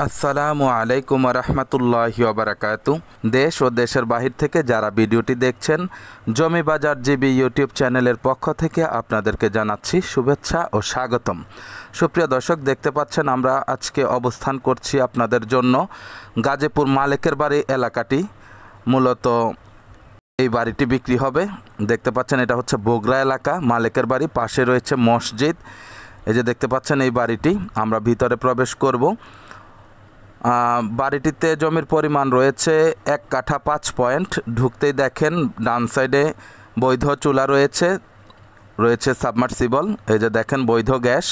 আসসালামু আলাইকুম রহমতুল্লাহি ওবারাকাতু। দেশ ও দেশের বাহির থেকে যারা ভিডিওটি দেখছেন, জমি বাজার জিবি ইউটিউব চ্যানেলের পক্ষ থেকে আপনাদেরকে জানাচ্ছি শুভেচ্ছা ও স্বাগতম। সুপ্রিয় দর্শক, দেখতে পাচ্ছেন আমরা আজকে অবস্থান করছি আপনাদের জন্য গাজীপুর মালেকের বাড়ি এলাকাটি। মূলত এই বাড়িটি বিক্রি হবে। দেখতে পাচ্ছেন এটা হচ্ছে বগুড়া এলাকা, মালেকের বাড়ি, পাশে রয়েছে মসজিদ। এই যে দেখতে পাচ্ছেন এই বাড়িটি, আমরা ভিতরে প্রবেশ করব। বাড়িটিতে জমির পরিমাণ রয়েছে 1 কাঠা 5 পয়েন্ট। ঢুকতেই দেখেন ডান সাইডে বৈধ চুলা রয়েছে সাবমার্সিবল। এই যে দেখেন বৈধ গ্যাস,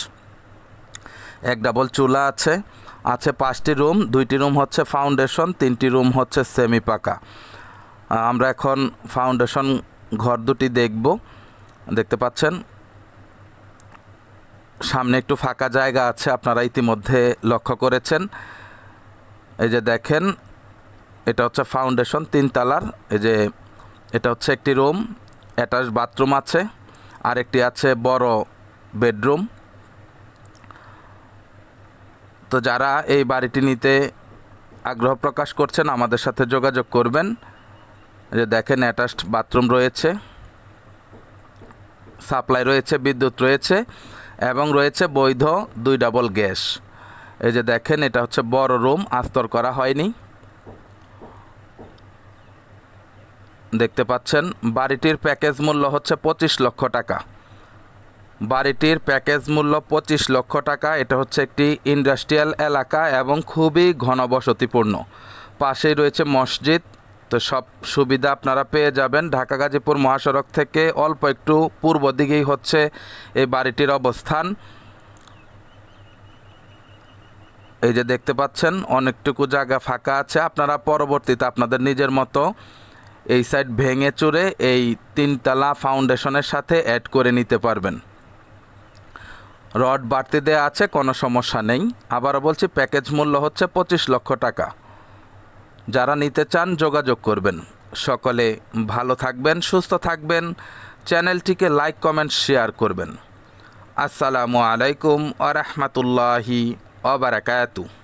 1 ডাবল চুলা আছে 5টি রুম, 2টি রুম হচ্ছে ফাউন্ডেশন, 3টি রুম হচ্ছে সেমি পাকা। আমরা এখন ফাউন্ডেশন ঘর দুটি দেখব। দেখতে পাচ্ছেন সামনে একটু ফাঁকা জায়গা আছে, আপনারা ইতিমধ্যে লক্ষ্য করেছেন। এই যে দেখেন এটা হচ্ছে ফাউন্ডেশন 3 তলার। এই যে এটা হচ্ছে একটি রুম, অ্যাটাচ বাথরুম আছে, আর একটি আছে বড় বেডরুম। তো যারা এই বাড়িটি নিতে আগ্রহ প্রকাশ করছেন আমাদের সাথে যোগাযোগ করবেন। এই যে দেখেন অ্যাটাচড বাথরুম রয়েছে, সাপ্লাই রয়েছে, বিদ্যুৎ রয়েছে এবং রয়েছে বৈধ 2 ডাবল গ্যাস। এই যে দেখেন এটা হচ্ছে বড় রুম, আস্তর করা হয়নি। দেখতে পাচ্ছেন বাড়িটির প্যাকেজ মূল্য হচ্ছে 25 লক্ষ টাকা। বাড়িটির প্যাকেজ মূল্য 25 লক্ষ টাকা। এটা হচ্ছে একটি ইন্ডাস্ট্রিয়াল এলাকা এবং খুবই ঘনবসতিপূর্ণ। পাশেই রয়েছে মসজিদ। তো সব সুবিধা আপনারা পেয়ে যাবেন। ঢাকা গাজীপুর মহাসড়ক থেকে অল্প একটু পূর্ব দিকেই হচ্ছে এই বাড়িটির অবস্থান। এই যে দেখতে পাচ্ছেন অনেকটুকু জায়গা ফাঁকা আছে, আপনারা পরবর্তীতে আপনাদের নিজের মতো এই সাইড ভেঙে চুরে এই 3 তলা ফাউন্ডেশনের সাথে অ্যাড করে নিতে পারবেন। রড বাড়তি দেওয়া আছে, কোনো সমস্যা নেই। আবারও বলছি প্যাকেজ মূল্য হচ্ছে 25 লক্ষ টাকা। যারা নিতে চান যোগাযোগ করবেন। সকলে ভালো থাকবেন, সুস্থ থাকবেন। চ্যানেলটিকে লাইক, কমেন্ট, শেয়ার করবেন। আসসালামু আলাইকুম ওয়া রাহমাতুল্লাহি ওয়া বারাকাতুহু।